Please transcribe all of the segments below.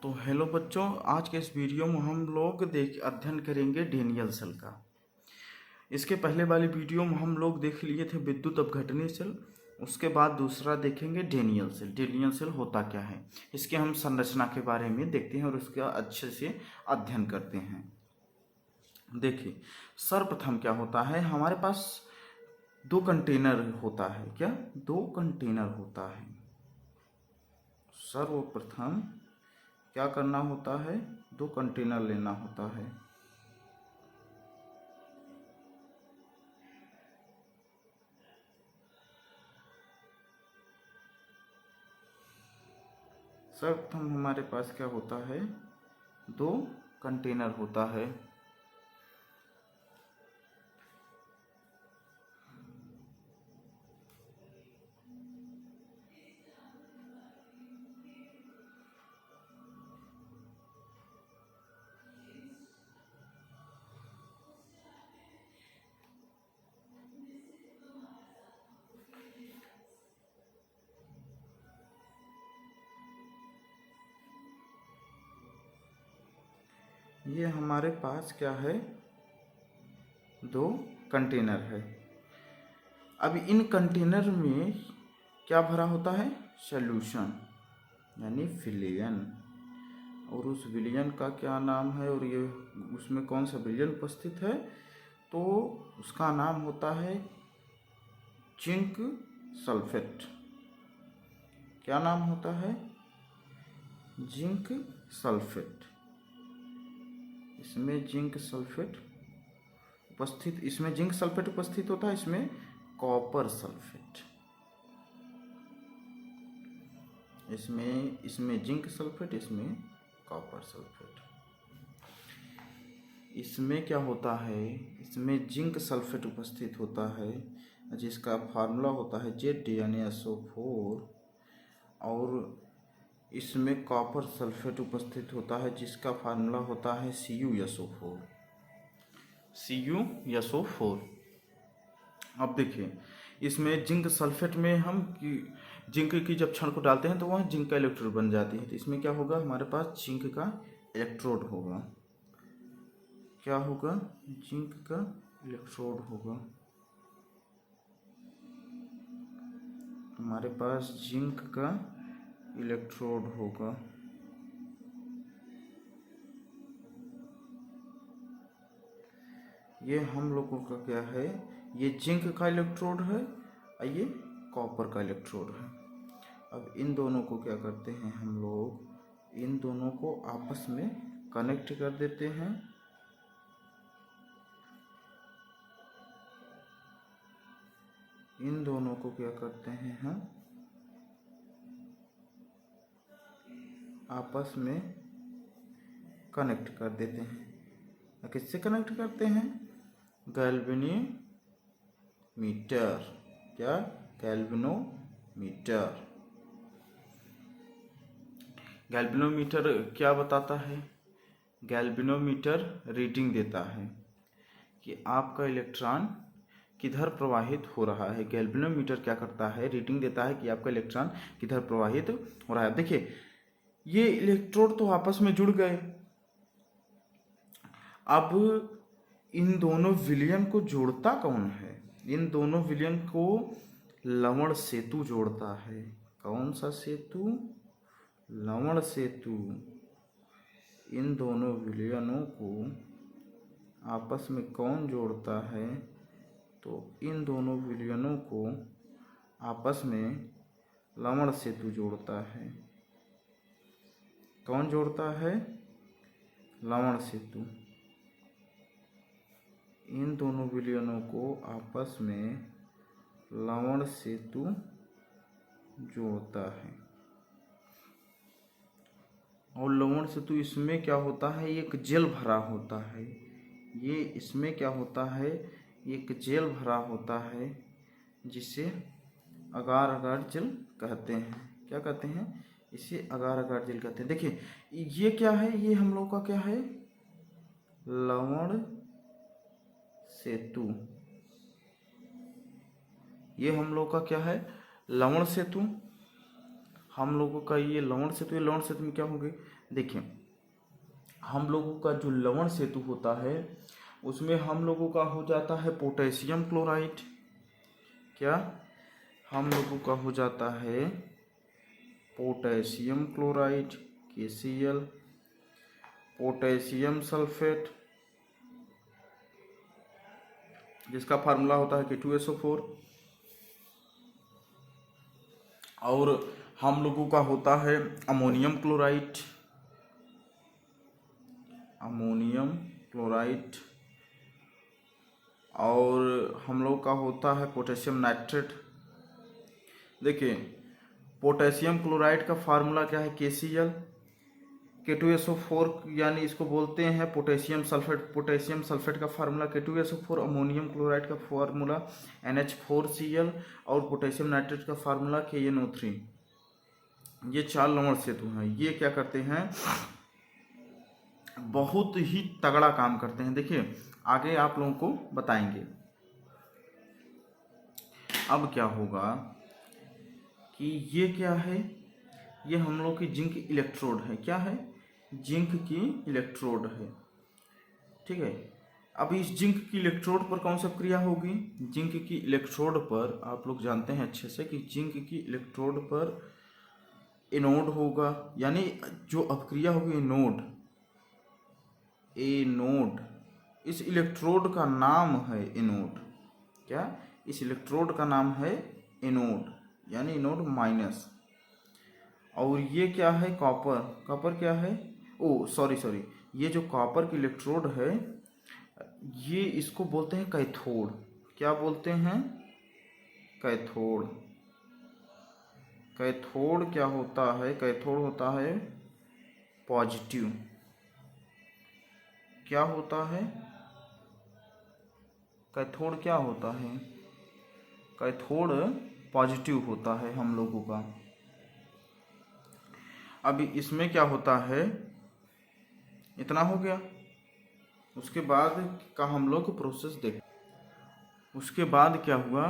तो हेलो बच्चों, आज के इस वीडियो में हम लोग अध्ययन करेंगे डेनियल सेल का। इसके पहले वाली वीडियो में हम लोग देख लिए थे विद्युत अपघटनीय सेल। उसके बाद दूसरा देखेंगे डेनियल सेल। डेनियल सेल होता क्या है, इसके हम संरचना के बारे में देखते हैं और उसका अच्छे से अध्ययन करते हैं। देखिए, सर्वप्रथम क्या होता है, हमारे पास दो कंटेनर होता है। क्या दो कंटेनर होता है? सर्वप्रथम क्या करना होता है, दो कंटेनर लेना होता है। सर्वप्रथम हमारे पास क्या होता है, दो कंटेनर होता है। ये हमारे पास क्या है, दो कंटेनर है। अब इन कंटेनर में क्या भरा होता है, सॉल्यूशन यानी विलयन। और उस विलयन का क्या नाम है, और ये उसमें कौन सा विलयन उपस्थित है, तो उसका नाम होता है जिंक सल्फेट। क्या नाम होता है, जिंक सल्फेट। इसमें जिंक सल्फेट उपस्थित, इसमें जिंक सल्फेट उपस्थित होता है, इसमें कॉपर सल्फेट। इसमें जिंक सल्फेट, इसमें कॉपर सल्फेट। इसमें क्या होता है, इसमें जिंक सल्फेट उपस्थित होता है जिसका फार्मूला होता है ZnSO4। और इसमें कॉपर सल्फेट उपस्थित होता है जिसका फार्मूला होता है CuSO4। CuSO4। अब देखिए, इसमें जिंक सल्फेट में हम जिंक की जब क्षण को डालते हैं तो वह जिंक का इलेक्ट्रोड बन जाती है। तो इसमें क्या होगा, हमारे पास जिंक का इलेक्ट्रोड होगा। क्या होगा, जिंक का इलेक्ट्रोड होगा। हमारे पास जिंक का इलेक्ट्रोड होगा। ये हम लोगों का क्या है, ये जिंक का इलेक्ट्रोड है और ये कॉपर का इलेक्ट्रोड है। अब इन दोनों को क्या करते हैं हम लोग, इन दोनों को आपस में कनेक्ट कर देते हैं। इन दोनों को क्या करते हैं हम, आपस में कनेक्ट कर देते हैं। किससे कनेक्ट करते हैं, गैल्वेनोमीटर। क्या, गैल्वेनोमीटर। गैल्वेनोमीटर क्या बताता है, गैल्वेनोमीटर रीडिंग देता है कि आपका इलेक्ट्रॉन किधर प्रवाहित हो रहा है। गैल्वेनोमीटर क्या करता है, रीडिंग देता है कि आपका इलेक्ट्रॉन किधर प्रवाहित हो रहा है। देखिए, ये इलेक्ट्रोड तो आपस में जुड़ गए। अब इन दोनों विलयन को जोड़ता कौन है, इन दोनों विलयन को लवण सेतु जोड़ता है। कौन सा सेतु, लवण सेतु। इन दोनों विलयनों को आपस में कौन जोड़ता है, तो इन दोनों विलयनों को आपस में लवण सेतु जोड़ता है। कौन जोड़ता है, लवण सेतु। इन दोनों विलयनों को आपस में लवण सेतु जोड़ता है। और लवण सेतु, इसमें क्या होता है, एक जेल भरा होता है। ये इसमें क्या होता है, एक जेल भरा होता है जिसे अगार अगार जेल कहते हैं। क्या कहते हैं, इसे अगार अगार जेल कहते हैं। देखिए, ये क्या है, ये हम लोग का क्या है, लवण सेतु। ये हम लोग का क्या है, लवण सेतु। हम लोगों का ये लवण सेतु, ये लवण सेतु में क्या होंगे, देखिए हम लोगों का जो लवण सेतु होता है उसमें हम लोगों का हो जाता है पोटेशियम क्लोराइड, क्या हम लोगों का हो जाता है potassium chloride KCl, potassium sulphate जिसका फार्मूला होता है K2SO4, और हम लोगों का होता है अमोनियम क्लोराइड, अमोनियम क्लोराइड, और हम लोग का होता है पोटेशियम नाइट्रेट। देखिए पोटेशियम क्लोराइड का फार्मूला क्या है KCl, K2SO4 यानी इसको बोलते हैं पोटेशियम सल्फेट, पोटेशियम सल्फेट का फार्मूला K2SO4, अमोनियम क्लोराइड का फार्मूला NH4Cl, और पोटेशियम नाइट्रेट का फार्मूला KNO3। ये 4 लवण सेतु हैं। ये क्या करते हैं, बहुत ही तगड़ा काम करते हैं। देखिए आगे आप लोगों को बताएंगे। अब क्या होगा कि ये क्या है, ये हम लोग की जिंक इलेक्ट्रोड है, क्या है, जिंक की इलेक्ट्रोड है, ठीक है। अब इस जिंक की इलेक्ट्रोड पर कौन सी क्रिया होगी, जिंक की इलेक्ट्रोड पर आप लोग जानते हैं अच्छे से कि जिंक की इलेक्ट्रोड पर एनोड होगा, यानी जो अपक्रिया होगी एनोड, एनोड, इस इलेक्ट्रोड का नाम है एनोड, क्या, इस इलेक्ट्रोड का नाम है एनोड, यानी एनोड माइनस। और ये क्या है, कॉपर, कॉपर क्या है, ओ सॉरी, ये जो कॉपर की इलेक्ट्रोड है ये इसको बोलते हैं कैथोड, क्या बोलते हैं, कैथोड। कैथोड क्या होता है, कैथोड होता है पॉजिटिव, क्या होता है, कैथोड क्या होता है, कैथोड पॉजिटिव होता है हम लोगों का। अभी इसमें क्या होता है, इतना हो गया। उसके बाद का हम लोग प्रोसेस देख, उसके बाद क्या हुआ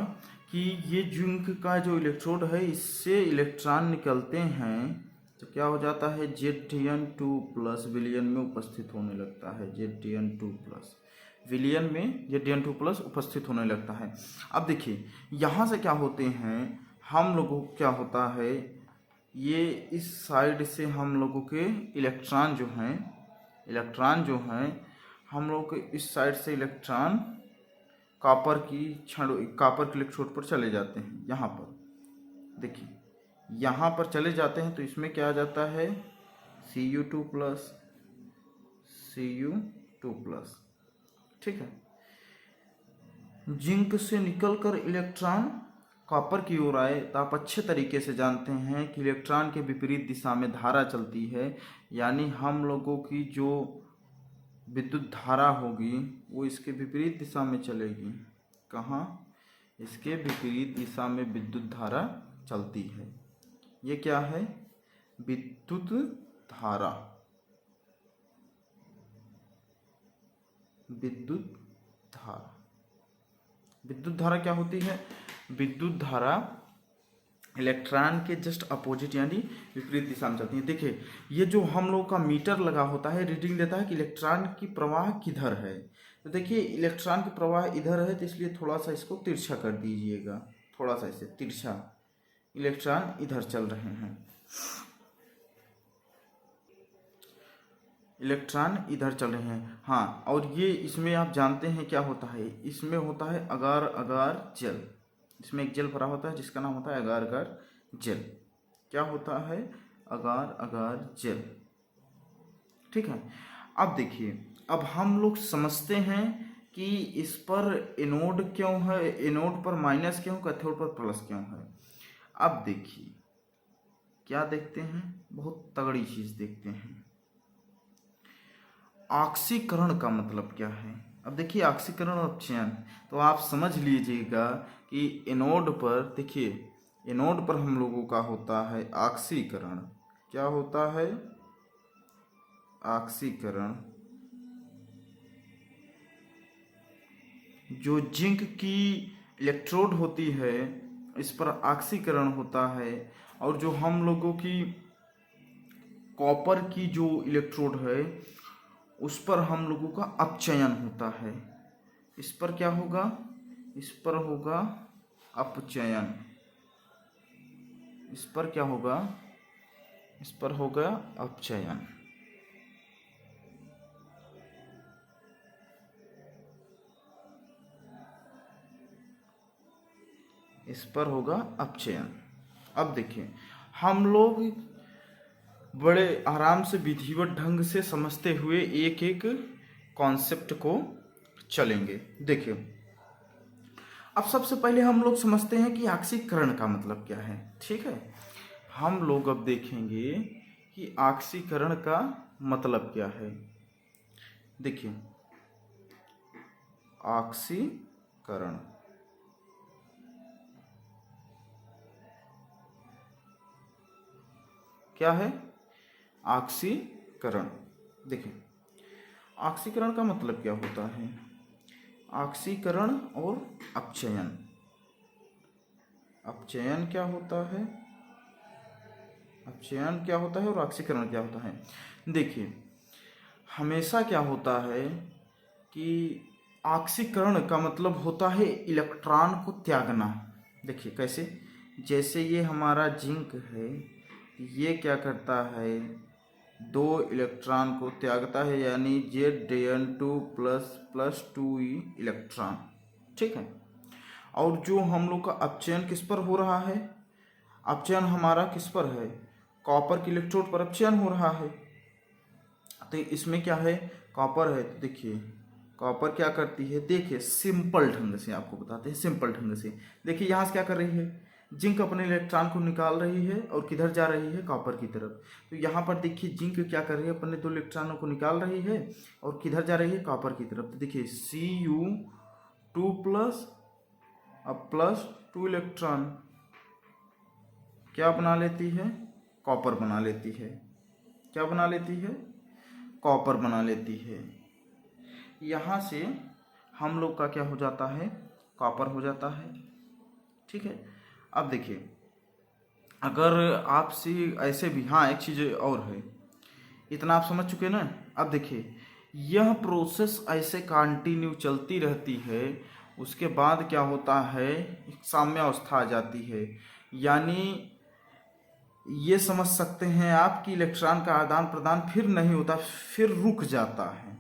कि ये जिंक का जो इलेक्ट्रोड है इससे इलेक्ट्रॉन निकलते हैं तो क्या हो जाता है, Zn2+ विलियन में उपस्थित होने लगता है, Zn2+ विलियन में Zn2+ उपस्थित होने लगता है। अब देखिए यहाँ से क्या होते हैं, हम लोगों को क्या होता है, ये इस साइड से हम लोगों के इलेक्ट्रॉन जो हैं हम लोग के इस साइड से इलेक्ट्रॉन कॉपर की इलेक्ट्रोड पर चले जाते हैं। यहाँ पर देखिए, यहाँ पर चले जाते हैं तो इसमें क्या आ जाता है, Cu2+, ठीक है। जिंक से निकलकर इलेक्ट्रॉन कॉपर की ओर आए तो आप अच्छे तरीके से जानते हैं कि इलेक्ट्रॉन के विपरीत दिशा में धारा चलती है, यानी हम लोगों की जो विद्युत धारा होगी वो इसके विपरीत दिशा में चलेगी। कहाँ, इसके विपरीत दिशा में विद्युत धारा चलती है। ये क्या है, विद्युत धारा, विद्युत धारा। विद्युत धारा क्या होती है, विद्युत धारा इलेक्ट्रॉन के जस्ट अपोजिट यानी विपरीत दिशा में चलती है। देखिए ये जो हम लोग का मीटर लगा होता है रीडिंग देता है कि इलेक्ट्रॉन की प्रवाह किधर है। तो देखिए इलेक्ट्रॉन की प्रवाह इधर है तो इसलिए थोड़ा सा इसको तिरछा कर दीजिएगा, थोड़ा सा इसे तिरछा, इलेक्ट्रॉन इधर चल रहे हैं, इलेक्ट्रॉन इधर चल रहे हैं। हाँ, और ये इसमें आप जानते हैं क्या होता है, इसमें होता है अगार अगार जल, इसमें एक जल भरा होता है जिसका नाम होता है अगार अगार जल। क्या होता है, अगार अगार जल, ठीक है। अब देखिए, अब हम लोग समझते हैं कि इस पर एनोड क्यों है, एनोड पर माइनस क्यों, कैथोड पर प्लस क्यों है। अब देखिए क्या देखते हैं, बहुत तगड़ी चीज देखते हैं, ऑक्सीकरण का मतलब क्या है। अब देखिए ऑक्सीकरण और चयन, तो आप समझ लीजिएगा कि एनोड पर, देखिए एनोड पर हम लोगों का होता है ऑक्सीकरण, क्या होता है, ऑक्सीकरण। जो जिंक की इलेक्ट्रोड होती है इस पर ऑक्सीकरण होता है, और जो हम लोगों की कॉपर की जो इलेक्ट्रोड है उस पर हम लोगों का अपचयन होता है। इस पर क्या होगा? इस पर होगा अपचयन। इस पर क्या होगा? इस पर होगा अपचयन। इस पर होगा अपचयन। अब देखिए, हम लोग बड़े आराम से विधिवत ढंग से समझते हुए एक एक कॉन्सेप्ट को चलेंगे। देखिए, अब सबसे पहले हम लोग समझते हैं कि ऑक्सीकरण का मतलब क्या है। ठीक है, हम लोग अब देखेंगे कि ऑक्सीकरण का मतलब क्या है। देखिए, ऑक्सीकरण क्या है? ऑक्सीकरण। देखिए, ऑक्सीकरण का मतलब क्या होता है? ऑक्सीकरण और अपचयन। अपचयन क्या होता है? अपचयन क्या होता है और ऑक्सीकरण क्या होता है? देखिए, हमेशा क्या होता है कि ऑक्सीकरण का मतलब होता है इलेक्ट्रॉन को त्यागना। देखिए कैसे, जैसे ये हमारा जिंक है, ये क्या करता है? 2 इलेक्ट्रॉन को त्यागता है, यानी Zn2 प्लस 2e इलेक्ट्रॉन। ठीक है, और जो हम लोग का अपचयन किस पर हो रहा है? अपचयन हमारा किस पर है? कॉपर की इलेक्ट्रोड पर अपचयन हो रहा है। तो इसमें क्या है? कॉपर है। तो देखिए, कॉपर क्या करती है? देखिए सिंपल ढंग से आपको बताते हैं, सिंपल ढंग से। देखिए यहाँ से क्या कर रही है? जिंक अपने इलेक्ट्रॉन को निकाल रही है और किधर जा रही है? कॉपर की तरफ। तो यहाँ पर देखिए, जिंक क्या कर रही है? अपने 2 इलेक्ट्रॉनों को निकाल रही है और किधर जा रही है? कॉपर की तरफ। तो देखिए Cu2 प्लस, अब प्लस 2 इलेक्ट्रॉन क्या बना लेती है? कॉपर बना लेती है। क्या बना लेती है? कॉपर बना लेती है। यहाँ से हम लोग का क्या हो जाता है? कॉपर हो जाता है। ठीक है, अब देखिए, अगर आपसे ऐसे भी, हाँ एक चीज़ और है, इतना आप समझ चुके ना। अब देखिए, यह प्रोसेस ऐसे कंटिन्यू चलती रहती है। उसके बाद क्या होता है? साम्यावस्था आ जाती है, यानी ये समझ सकते हैं आप कि इलेक्ट्रॉन का आदान प्रदान फिर नहीं होता, फिर रुक जाता है।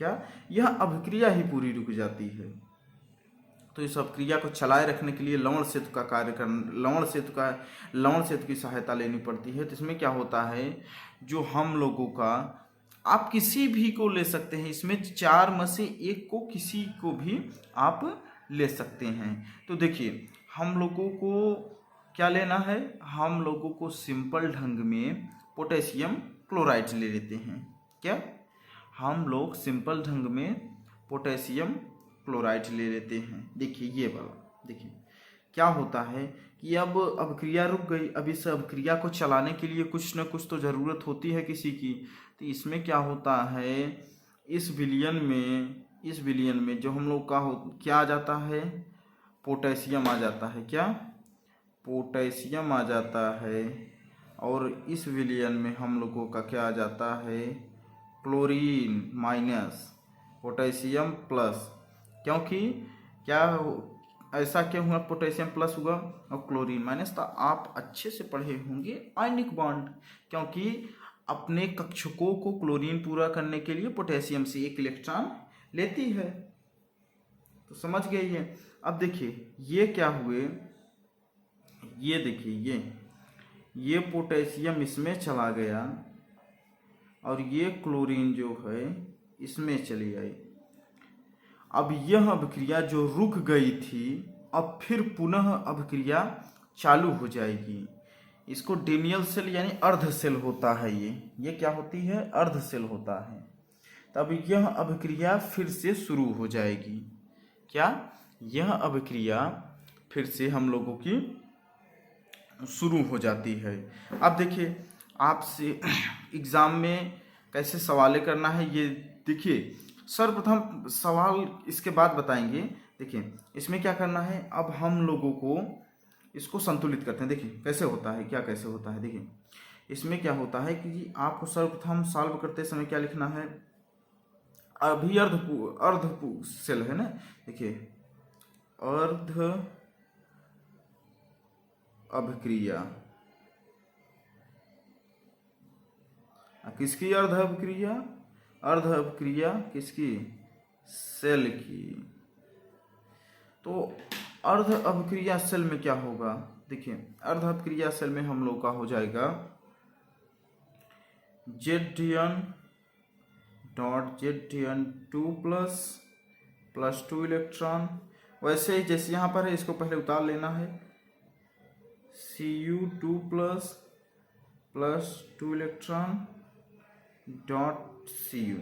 क्या? यह अभिक्रिया ही पूरी रुक जाती है। तो इस अभिक्रिया को चलाए रखने के लिए लवण सेतु का कार्य कर लवण सेतु की सहायता लेनी पड़ती है। तो इसमें क्या होता है? जो हम लोगों का, आप किसी भी को ले सकते हैं, इसमें 4 में से एक को, किसी को भी आप ले सकते हैं। तो देखिए, हम लोगों को क्या लेना है? हम लोगों को सिंपल ढंग में पोटेशियम क्लोराइड ले लेते हैं। क्या? हम लोग सिंपल ढंग में पोटेशियम क्लोराइड ले लेते हैं। देखिए ये वाला, देखिए क्या होता है कि अब अभिक्रिया रुक गई। अब इस अभिक्रिया को चलाने के लिए कुछ न कुछ तो ज़रूरत होती है किसी की। तो इसमें क्या होता है? इस विलियन में जो हम लोग का क्या आ जाता है? पोटेशियम आ जाता है। क्या? पोटेशियम आ जाता है। और इस विलियन में हम लोगों का क्या आ जाता है? Chlorine minus potassium plus. क्योंकि क्या ऐसा क्यों हुआ? पोटेशियम प्लस हुआ और क्लोरीन माइनस। तो आप अच्छे से पढ़े होंगे आयनिक बॉन्ड, क्योंकि अपने कक्षकों को क्लोरीन पूरा करने के लिए पोटेशियम से 1 इलेक्ट्रॉन लेती है। तो समझ गए ये। अब देखिए ये क्या हुए, ये देखिए ये पोटेशियम इसमें चला गया और ये क्लोरीन जो है इसमें चली आई। अब यह अभिक्रिया जो रुक गई थी, अब फिर पुनः अभिक्रिया चालू हो जाएगी। इसको डेनियल सेल यानी अर्ध सेल होता है। ये क्या होती है? अर्ध सेल होता है। तब यह अभिक्रिया फिर से शुरू हो जाएगी। क्या? यह अभिक्रिया फिर से हम लोगों की शुरू हो जाती है। अब देखिए, आपसे एग्ज़ाम में कैसे सवालें करना है ये देखिए। सर्वप्रथम सवाल इसके बाद बताएंगे। देखिए इसमें क्या करना है, अब हम लोगों को इसको संतुलित करते हैं। देखिए कैसे होता है, क्या कैसे होता है। देखिए इसमें क्या होता है कि जी आपको सर्वप्रथम सॉल्व करते समय क्या लिखना है, अभी अर्ध सेल है ना, देखिए अर्ध अभिक्रिया, किसकी अर्ध अभिक्रिया, अर्ध अभिक्रिया किसकी, सेल की। तो अर्ध अभिक्रिया सेल में क्या होगा, देखिए अर्ध अभिक्रिया सेल में हम लोग का हो जाएगा Zn dot Zn 2 plus 2 electron. वैसे ही जैसे यहाँ पर है इसको पहले उतार लेना है, Cu2 plus 2 electron dot Cu।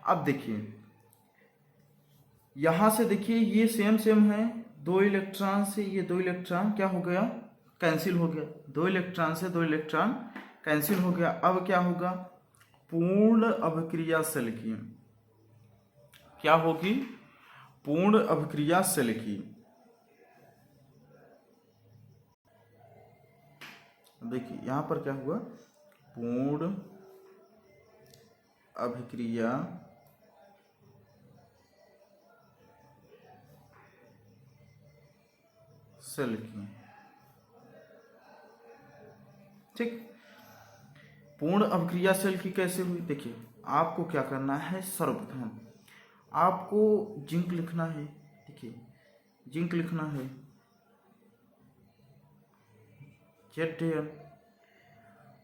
अब देखिए यहाँ से देखिए ये सेम है, 2 इलेक्ट्रॉन से ये 2 इलेक्ट्रॉन क्या हो गया, कैंसिल हो गया, 2 इलेक्ट्रॉन से 2 इलेक्ट्रॉन कैंसिल हो गया। अब क्या होगा, पूर्ण अभिक्रिया सेल की क्या होगी, पूर्ण अभिक्रिया सेल की। देखिए यहां पर क्या हुआ, पूर्ण अभिक्रिया सेल की, ठीक। पूर्ण अभिक्रिया सेल की कैसे हुई, देखिए आपको क्या करना है, सर्वप्रथम आपको जिंक लिखना है, देखिए जिंक लिखना है Zn।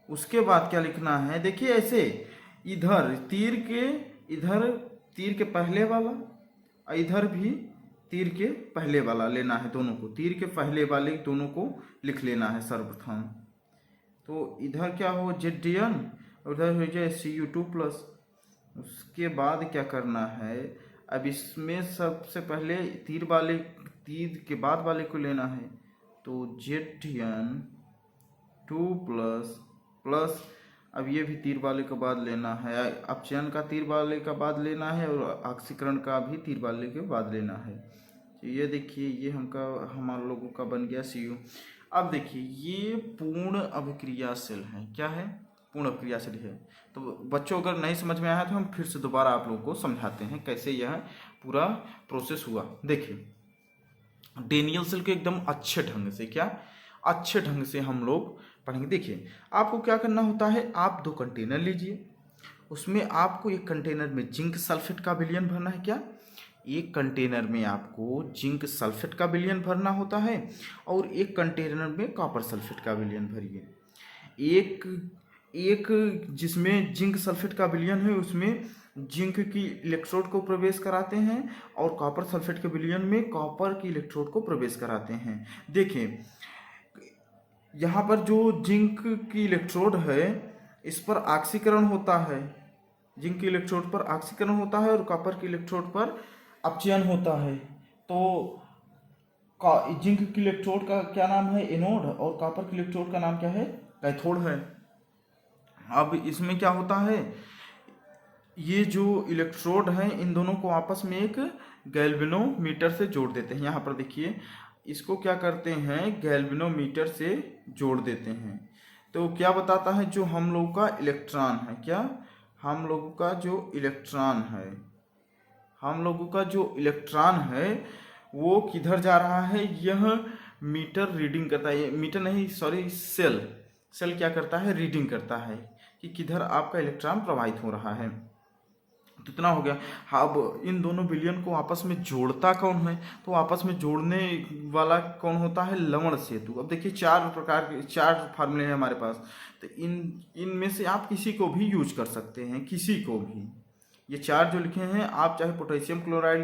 उसके बाद क्या लिखना है, देखिए ऐसे इधर तीर के पहले वाला और इधर भी तीर के पहले वाला लेना है, दोनों को तीर के पहले वाले दोनों को लिख लेना है सर्वप्रथम। तो इधर क्या हो Zn, उधर हो जाए Cu2 प्लस। उसके बाद क्या करना है, अब इसमें सबसे पहले तीर के बाद वाले को लेना है, तो Zn 2 प्लस अब ये भी तीर वाले का बाद लेना है, अपचयन का तीर वाले का बाद लेना है और ऑक्सीकरण का भी तीर वाले के बाद लेना है। तो ये देखिए ये हमारे लोगों का बन गया Cu। अब देखिए ये पूर्ण अभिक्रिया सेल है, क्या है, पूर्ण अभिक्रिया सेल है। तो बच्चों अगर नहीं समझ में आया तो हम फिर से दोबारा आप लोगों को समझाते हैं कैसे यह पूरा प्रोसेस हुआ। देखिए डेनियल सेल के एकदम अच्छे ढंग से, क्या अच्छे ढंग से हम लोग पढ़ेंगे। देखिए आपको क्या करना होता है, आप 2 कंटेनर लीजिए, उसमें आपको एक कंटेनर में जिंक सल्फेट का विलयन भरना है, क्या एक कंटेनर में आपको जिंक सल्फेट का विलयन भरना होता है और एक कंटेनर में कॉपर सल्फेट का विलयन भरिए। एक जिसमें जिंक सल्फेट का विलयन है उसमें जिंक की इलेक्ट्रोड को प्रवेश कराते हैं और कॉपर सल्फेट के विलयन में कॉपर की इलेक्ट्रोड को प्रवेश कराते हैं। देखिए यहाँ पर जो जिंक की इलेक्ट्रोड है इस पर ऑक्सीकरण होता है, जिंक की इलेक्ट्रोड पर ऑक्सीकरण होता है और कॉपर की इलेक्ट्रोड पर अपचयन होता है। तो जिंक की इलेक्ट्रोड का क्या नाम है, एनोड, और कॉपर की इलेक्ट्रोड का नाम क्या है, कैथोड है। अब इसमें क्या होता है, ये जो इलेक्ट्रोड है इन दोनों को आपस में एक गैल्वेनोमीटर से जोड़ देते हैं। यहाँ पर देखिए इसको क्या करते हैं, गैल्वेनोमीटर से जोड़ देते हैं। तो क्या बताता है, जो हम लोगों का इलेक्ट्रॉन है, क्या हम लोगों का जो इलेक्ट्रॉन है वो किधर जा रहा है, यह मीटर रीडिंग करता है, मीटर नहीं सॉरी सेल क्या करता है, रीडिंग करता है कि किधर आपका इलेक्ट्रॉन प्रवाहित हो रहा है। तो इतना हो गया। अब इन दोनों विलयन को आपस में जोड़ता कौन है, तो आपस में जोड़ने वाला कौन होता है, लवण सेतु। अब देखिए 4 फार्मूले हैं हमारे पास, तो इनमें से आप किसी को भी यूज कर सकते हैं, किसी को भी। ये 4 जो लिखे हैं आप चाहे पोटेशियम क्लोराइड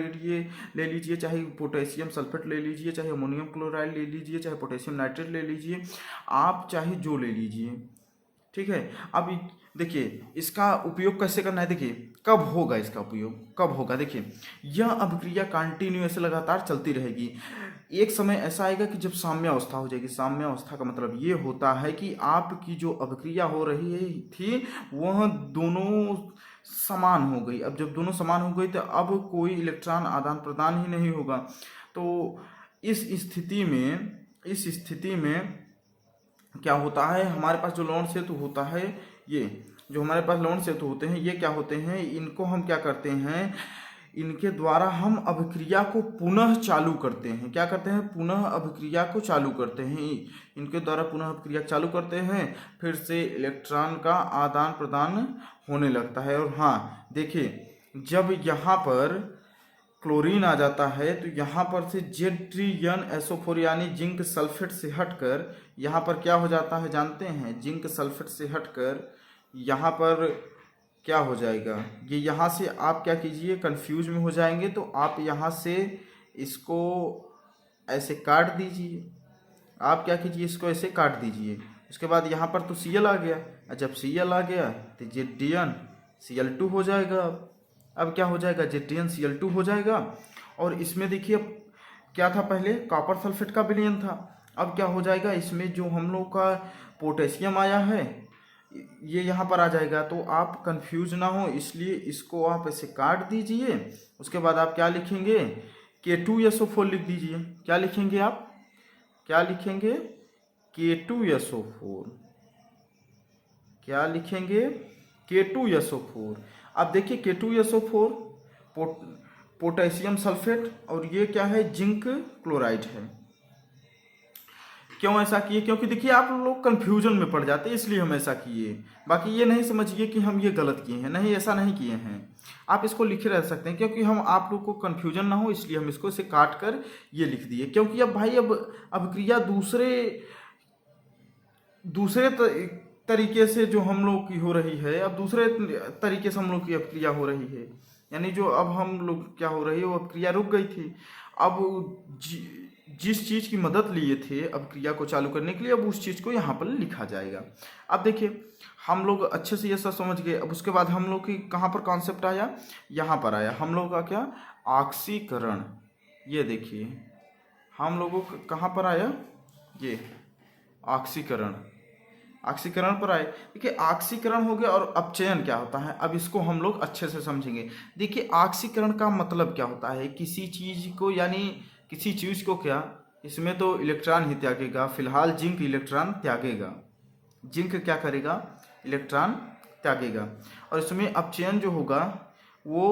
ले लीजिए, चाहे पोटेशियम सल्फेट ले लीजिए, चाहे अमोनियम क्लोराइड ले लीजिए, चाहे पोटेशियम नाइट्रेट ले लीजिए, आप चाहे जो ले लीजिए, ठीक है। अब देखिए इसका उपयोग कैसे करना है, देखिए कब होगा इसका उपयोग, कब होगा, देखिए यह अभिक्रिया कंटिन्यू ऐसे लगातार चलती रहेगी। एक समय ऐसा आएगा कि जब साम्यावस्था हो जाएगी। साम्यावस्था का मतलब ये होता है कि आपकी जो अभिक्रिया हो रही थी वह दोनों समान हो गई। अब जब दोनों समान हो गई तो अब कोई इलेक्ट्रॉन आदान प्रदान ही नहीं होगा। तो इस स्थिति में इस स्थिति में क्या होता है, हमारे पास जो लवण सेतु होता है, ये जो हमारे पास लवण सेतु होते हैं, ये क्या होते हैं, इनको हम क्या करते हैं, इनके द्वारा हम अभिक्रिया को पुनः चालू करते हैं। क्या करते हैं, पुनः अभिक्रिया को चालू करते हैं। इनके द्वारा पुनः अभिक्रिया चालू करते हैं, फिर से इलेक्ट्रॉन का आदान प्रदान होने लगता है। और हाँ देखिए, जब यहाँ पर क्लोरीन आ जाता है तो यहाँ पर से ZnSO4 यानी जिंक सल्फेट से हटकर यहाँ पर क्या हो जाता है जानते हैं, जिंक सल्फेट से हटकर यहाँ पर क्या हो जाएगा, ये यहाँ से आप क्या कीजिए, कंफ्यूज में हो जाएंगे तो आप यहाँ से इसको ऐसे काट दीजिए। आप क्या कीजिए, इसको ऐसे काट दीजिए। उसके बाद यहाँ पर तो Cl आ गया, और जब Cl आ गया तो ZnCl2 हो जाएगा। अब क्या हो जाएगा, ZnCl2 हो जाएगा। और इसमें देखिए अब क्या था, पहले कॉपर सल्फेट का विलयन था, अब क्या हो जाएगा, इसमें जो हम लोग का पोटेशियम आया है ये यहाँ पर आ जाएगा। तो आप कंफ्यूज ना हो, इसलिए इसको आप ऐसे काट दीजिए। उसके बाद आप क्या लिखेंगे, K2SO4 लिख दीजिए। क्या लिखेंगे आप, क्या लिखेंगे, K2SO4। क्या लिखेंगे, K2SO4। अब देखिए K2SO4 पोटेशियम सल्फेट, और ये क्या है, जिंक क्लोराइड है। क्यों ऐसा किए, क्योंकि देखिए आप लोग कंफ्यूजन में पड़ जाते हैं, इसलिए हम ऐसा किए। बाकी ये नहीं समझिए कि हम ये गलत किए हैं, नहीं, ऐसा नहीं किए हैं। आप इसको लिखे रह सकते हैं, क्योंकि हम आप लोग को कंफ्यूजन ना हो इसलिए हम इसको इसे काट कर ये लिख दिए। क्योंकि अब भाई अब अभिक्रिया दूसरे तरीके से जो हम लोग की हो रही है, अब दूसरे तरीके से हम लोग की अभिक्रिया हो रही है। यानी जो अब हम लोग क्या हो रही है, वो अभिक्रिया रुक गई थी। अब जिस चीज़ की मदद लिए थे अभिक्रिया को चालू करने के लिए, अब उस चीज़ को यहाँ पर लिखा जाएगा। अब देखिए हम लोग अच्छे से ये सब समझ गए। अब उसके बाद हम लोग की कहाँ पर कॉन्सेप्ट आया, यहाँ पर आया हम लोग का क्या, ऑक्सीकरण। ये देखिए हम लोगों को कहाँ पर आया, ये ऑक्सीकरण, ऑक्सीकरण पर आए। देखिए ऑक्सीकरण हो गया, और अपचयन क्या होता है, अब इसको हम लोग अच्छे से समझेंगे। देखिए ऑक्सीकरण का मतलब क्या होता है, किसी चीज़ को, यानी किसी चीज़ को क्या, इसमें तो इलेक्ट्रॉन ही त्यागेगा। फिलहाल जिंक इलेक्ट्रॉन त्यागेगा, जिंक क्या करेगा, इलेक्ट्रॉन त्यागेगा। और इसमें अपचयन जो होगा वो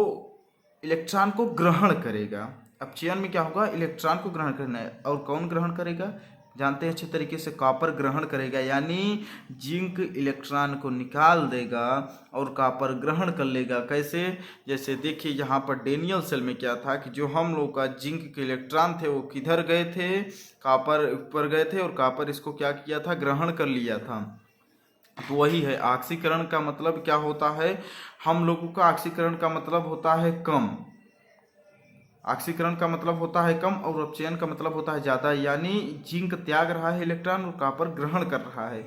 इलेक्ट्रॉन को ग्रहण करेगा। अपचयन में क्या होगा, इलेक्ट्रॉन को ग्रहण करना है। और कौन ग्रहण करेगा, जानते हैं अच्छे तरीके से, कॉपर ग्रहण करेगा। यानी जिंक इलेक्ट्रॉन को निकाल देगा और कॉपर ग्रहण कर लेगा। कैसे, जैसे देखिए यहाँ पर डेनियल सेल में क्या था कि जो हम लोग का जिंक के इलेक्ट्रॉन थे वो किधर गए थे, कॉपर ऊपर गए थे, और कॉपर इसको क्या किया था, ग्रहण कर लिया था। तो वही है ऑक्सीकरण का मतलब क्या होता है, हम लोगों का ऑक्सीकरण का मतलब होता है कम। ऑक्सीकरण का मतलब होता है कम, और अपचयन का मतलब होता है ज़्यादा। यानी जिंक त्याग रहा है इलेक्ट्रॉन और कॉपर ग्रहण कर रहा है।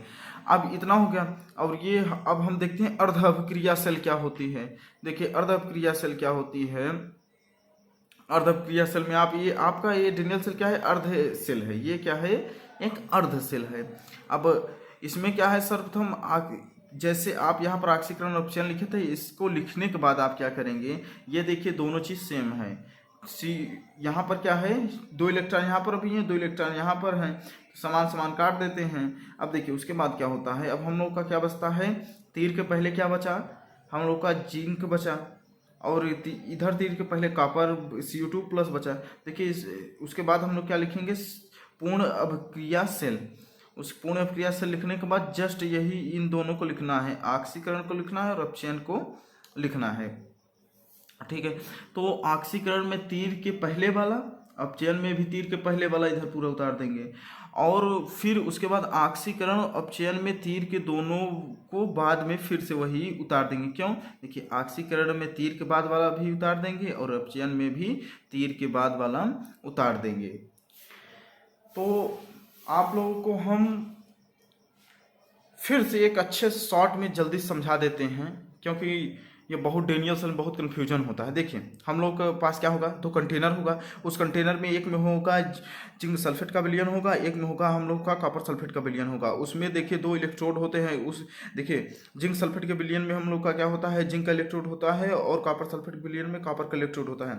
अब इतना हो गया। और ये अब हम देखते हैं अर्ध अभिक्रिया सेल क्या होती है। देखिए अर्ध अभिक्रिया सेल क्या होती है, अर्ध अभिक्रिया सेल में आप ये आपका ये डेनियल सेल क्या है, अर्ध सेल है। ये क्या है, एक अर्ध सेल है। अब इसमें क्या है, सर्वप्रथम जैसे आप यहाँ पर ऑक्सीकरण और अपचयन लिखे थे, इसको लिखने के बाद आप क्या करेंगे, ये देखिए दोनों चीज़ सेम है। यहाँ पर क्या है, 2 इलेक्ट्रॉन यहाँ पर भी हैं, 2 इलेक्ट्रॉन यहाँ पर हैं, तो समान समान काट देते हैं। अब देखिए उसके बाद क्या होता है, अब हम लोग का क्या बचता है, तीर के पहले क्या बचा, हम लोग का जिंक बचा, और इधर तीर के पहले कॉपर CO2 प्लस बचा। देखिए उसके बाद हम लोग क्या लिखेंगे, पूर्ण अभिक्रिया सेल। उस पूर्ण अभिक्रिया सेल लिखने के बाद जस्ट यही इन दोनों को लिखना है, ऑक्सीकरण को लिखना है और अपचयन को लिखना है। ठीक है, तो ऑक्सीकरण में तीर के पहले वाला, अपचयन में भी तीर के पहले वाला इधर पूरा उतार देंगे। और फिर उसके बाद ऑक्सीकरण और अपचयन में तीर के दोनों को बाद में फिर से वही उतार देंगे। क्यों, देखिए ऑक्सीकरण में तीर के बाद वाला भी उतार देंगे और अपचयन में भी तीर के बाद वाला उतार देंगे। तो आप लोगों को हम फिर से एक अच्छे शॉर्ट में जल्दी समझा देते हैं, क्योंकि ये बहुत डेनियल सेल में बहुत कन्फ्यूजन होता है। देखिए हम लोग के पास क्या होगा, 2 कंटेनर होगा। उस कंटेनर में एक में होगा जिंक सल्फेट का विलयन होगा, एक में होगा हम लोग का कॉपर सल्फेट का विलयन होगा। उसमें देखिए 2 इलेक्ट्रोड होते हैं। उस देखिए जिंक सल्फेट के विलयन में हम लोग का क्या होता है, जिंक का इलेक्ट्रोड होता है, और कॉपर सल्फेट विलयन में कॉपर का इलेक्ट्रोड होता है।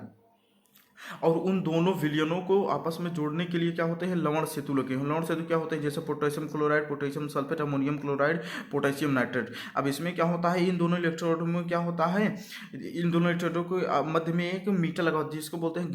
और उन दोनों विलयनों को आपस में जोड़ने के लिए क्या होते हैं, लवण सेतु लगे हैं। लवण सेतु क्या होते हैं, जैसे potassium chloride, potassium sulphate, ammonium chloride, potassium nitrate. अब इसमें क्या होता है, इन दोनों इलेक्ट्रोड में क्या होता है, इन दोनों इलेक्ट्रोडों के मध्य में एक मीटर लगा होता है जिसको बोलते हैं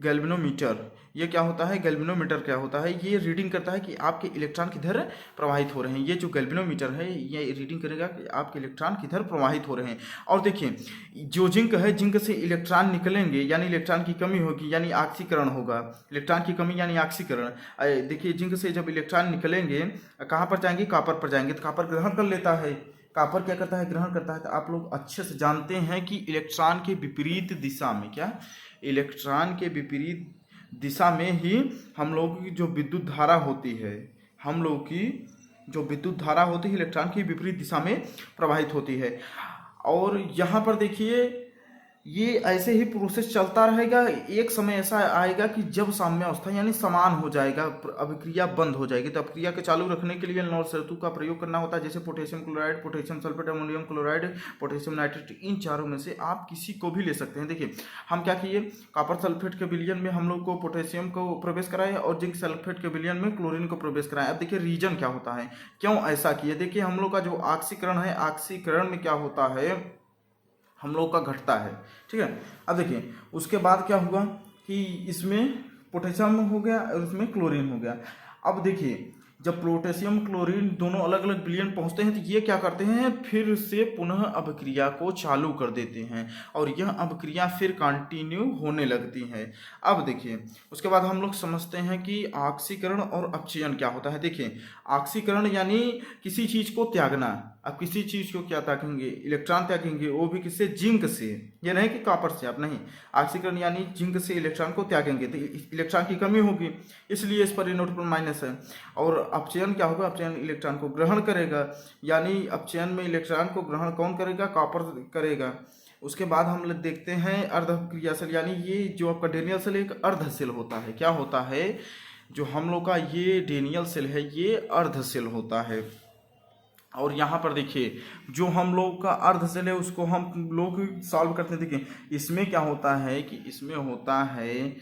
गैल्वेनोमीटर। ये क्या होता है, गैल्वेनोमीटर क्या होता है, ये रीडिंग करता है कि आपके इलेक्ट्रॉन किधर प्रवाहित हो रहे हैं। ये जो गैल्वेनोमीटर है ये रीडिंग करेगा कि आपके इलेक्ट्रॉन किधर प्रवाहित हो रहे हैं। और देखिए जो जिंक है, जिंक से इलेक्ट्रॉन निकलेंगे यानी इलेक्ट्रॉन की कमी होगी यानी ऑक्सीकरण होगा। इलेक्ट्रॉन की कमी यानी ऑक्सीकरण। देखिए जिंक से जब इलेक्ट्रॉन निकलेंगे कहाँ पर जाएंगे, कॉपर पर जाएंगे, तो कॉपर ग्रहण कर लेता है। कॉपर क्या करता है, ग्रहण करता है। तो आप लोग अच्छे से जानते हैं कि इलेक्ट्रॉन के विपरीत दिशा में, क्या इलेक्ट्रॉन के विपरीत दिशा में ही हम लोगों की जो विद्युत धारा होती है, हम लोगों की जो विद्युत धारा होती है इलेक्ट्रॉन की विपरीत दिशा में प्रवाहित होती है। और यहाँ पर देखिए ये ऐसे ही प्रोसेस चलता रहेगा। एक समय ऐसा आएगा कि जब साम्य अवस्था यानी समान हो जाएगा, अभिक्रिया बंद हो जाएगी। तो अभिक्रिया के चालू रखने के लिए लवण सेतु का प्रयोग करना होता है, जैसे potassium chloride, potassium sulphate, ammonium chloride, potassium nitrate. इन चारों में से आप किसी को भी ले सकते हैं। देखिए हम क्या किए, कॉपर सल्फेट के विलयन में हम लोग को पोटेशियम को प्रवेश कराए और जिंक सल्फेट के विलयन में क्लोरीन को प्रवेश कराए। अब देखिए रीजन क्या होता है, क्यों ऐसा किए। देखिए हम लोग का जो ऑक्सीकरण है, ऑक्सीकरण में क्या होता है, हम लोग का घटता है, ठीक है। अब देखिए उसके बाद क्या हुआ कि इसमें पोटेशियम हो गया और इसमें क्लोरीन हो गया। अब देखिए जब पोटेशियम क्लोरीन दोनों अलग अलग विलयन पहुंचते हैं तो ये क्या करते हैं, फिर से पुनः अभिक्रिया को चालू कर देते हैं और यह अभिक्रिया फिर कंटिन्यू होने लगती है। अब देखिए उसके बाद हम लोग समझते हैं कि ऑक्सीकरण और अपचयन क्या होता है। देखिए ऑक्सीकरण यानी किसी चीज को त्यागना। अब किसी चीज को क्या त्यागेंगे, इलेक्ट्रॉन त्यागेंगे, वो भी किससे, जिंक से। ये नहीं कि कॉपर से, आप नहीं। ऑक्सीकरण यानी जिंक से इलेक्ट्रॉन को त्यागेंगे तो इलेक्ट्रॉन की कमी होगी, इसलिए इस पर ऋण पर माइनस है। और अपचयन क्या होगा, अपचयन इलेक्ट्रॉन को ग्रहण करेगा, यानी अपचयन में इलेक्ट्रॉन को ग्रहण कौन करेगा, कॉपर करेगा। उसके बाद हम लोग देखते हैं अर्ध क्रियाशील, यानी ये जो आपका डेनियल सेल एक अर्ध सेल होता है। क्या होता है, जो हम लोग का ये डेनियल सेल है ये अर्ध सेल होता है। और यहाँ पर देखिए जो हम लोग का अर्ध सेल है उसको हम लोग सॉल्व करते हैं। देखिए इसमें क्या होता है कि इसमें होता है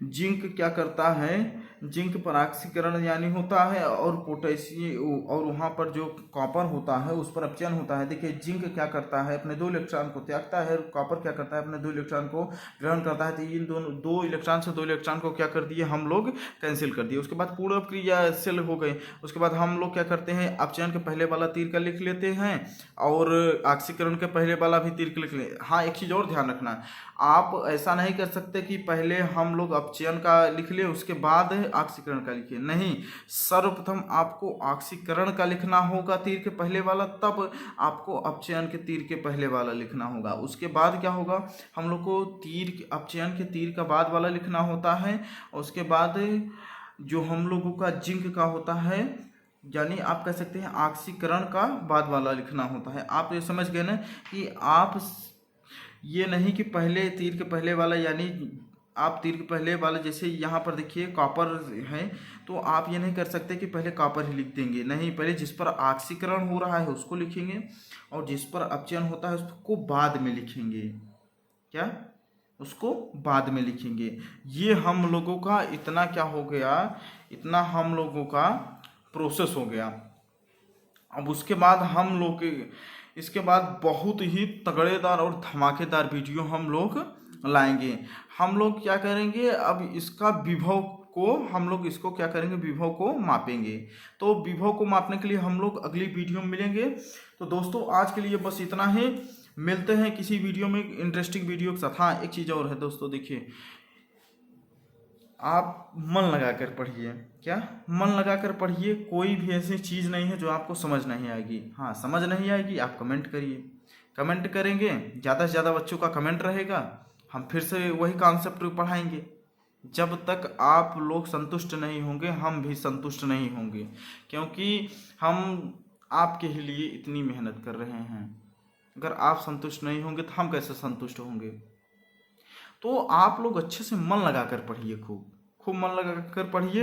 जिंक क्या करता है, जिंक पर ऑक्सीकरण यानी होता है और पोटेशियम, और वहाँ पर जो कॉपर होता है उस पर अपचयन होता है। देखिए जिंक क्या करता है, अपने 2 इलेक्ट्रॉन को त्यागता है, कॉपर क्या करता है, अपने 2 इलेक्ट्रॉन को ग्रहण करता है। तो इन दोनों 2 इलेक्ट्रॉन से 2 इलेक्ट्रॉन को क्या कर दिए, हम लोग कैंसिल कर दिए। उसके बाद पूर्ण क्रियाशील हो गए। उसके बाद हम लोग क्या करते हैं, अपचयन के पहले वाला तीर का लिख लेते हैं और ऑक्सीकरण के पहले वाला भी तीर का लिख ले। हाँ एक चीज़ और ध्यान रखना, आप ऐसा नहीं कर सकते कि पहले हम लोग अपचयन का लिख ले उसके बाद ऑक्सीकरण का लिखिए, नहीं। सर्वप्रथम आपको ऑक्सीकरण का लिखना होगा तीर के पहले वाला, तब आपको अपचयन के तीर के पहले वाला लिखना होगा। उसके बाद क्या होगा, हम लोग को अपचयन के तीर का बाद वाला लिखना होता है। उसके बाद जो हम लोगों का जिंक का होता है, यानी आप कह सकते हैं ऑक्सीकरण का बाद वाला लिखना होता है। आप ये समझ गए ना कि आप ये नहीं कि पहले तीर के पहले वाला, यानी आप तीर के पहले वाला, जैसे यहाँ पर देखिए कॉपर है तो आप ये नहीं कर सकते कि पहले कॉपर ही लिख देंगे, नहीं। पहले जिस पर ऑक्सीकरण हो रहा है उसको लिखेंगे और जिस पर अपचयन होता है उसको बाद में लिखेंगे। क्या, उसको बाद में लिखेंगे। ये हम लोगों का इतना क्या हो गया, इतना हम लोगों का प्रोसेस हो गया। अब उसके बाद हम लोग इसके बाद बहुत ही तगड़ेदार और धमाकेदार वीडियो हम लोग लाएंगे। हम लोग क्या करेंगे, अब इसका विभव को हम लोग इसको क्या करेंगे, विभव को मापेंगे। तो विभव को मापने के लिए हम लोग अगली वीडियो में मिलेंगे। तो दोस्तों आज के लिए बस इतना ही, मिलते हैं किसी वीडियो में इंटरेस्टिंग वीडियो के साथ। हाँ एक चीज़ और है दोस्तों, देखिए आप मन लगा कर पढ़िए। क्या, मन लगा कर पढ़िए। कोई भी ऐसी चीज़ नहीं है जो आपको समझ नहीं आएगी। हाँ समझ नहीं आएगी आप कमेंट करिए, कमेंट करेंगे, ज़्यादा से ज़्यादा बच्चों का कमेंट रहेगा, हम फिर से वही कॉन्सेप्ट पढ़ाएंगे। जब तक आप लोग संतुष्ट नहीं होंगे हम भी संतुष्ट नहीं होंगे, क्योंकि हम आपके ही लिए इतनी मेहनत कर रहे हैं। अगर आप संतुष्ट नहीं होंगे तो हम कैसे संतुष्ट होंगे। तो आप लोग अच्छे से मन लगा कर पढ़िए, खूब खूब मन लगा कर पढ़िए।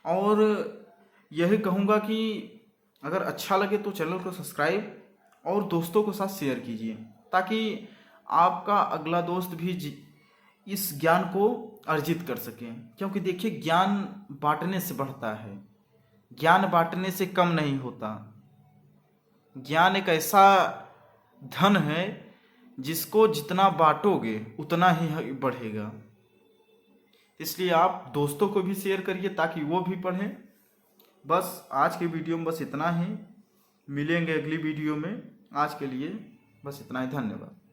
और यही कहूँगा कि अगर अच्छा लगे तो चैनल को सब्सक्राइब और दोस्तों के साथ शेयर कीजिए, ताकि आपका अगला दोस्त भी इस ज्ञान को अर्जित कर सकें। क्योंकि देखिए, ज्ञान बांटने से बढ़ता है, ज्ञान बांटने से कम नहीं होता। ज्ञान एक ऐसा धन है जिसको जितना बांटोगे उतना ही बढ़ेगा। इसलिए आप दोस्तों को भी शेयर करिए ताकि वो भी पढ़ें। बस आज के वीडियो में बस इतना ही, मिलेंगे अगली वीडियो में। आज के लिए बस इतना ही, धन्यवाद।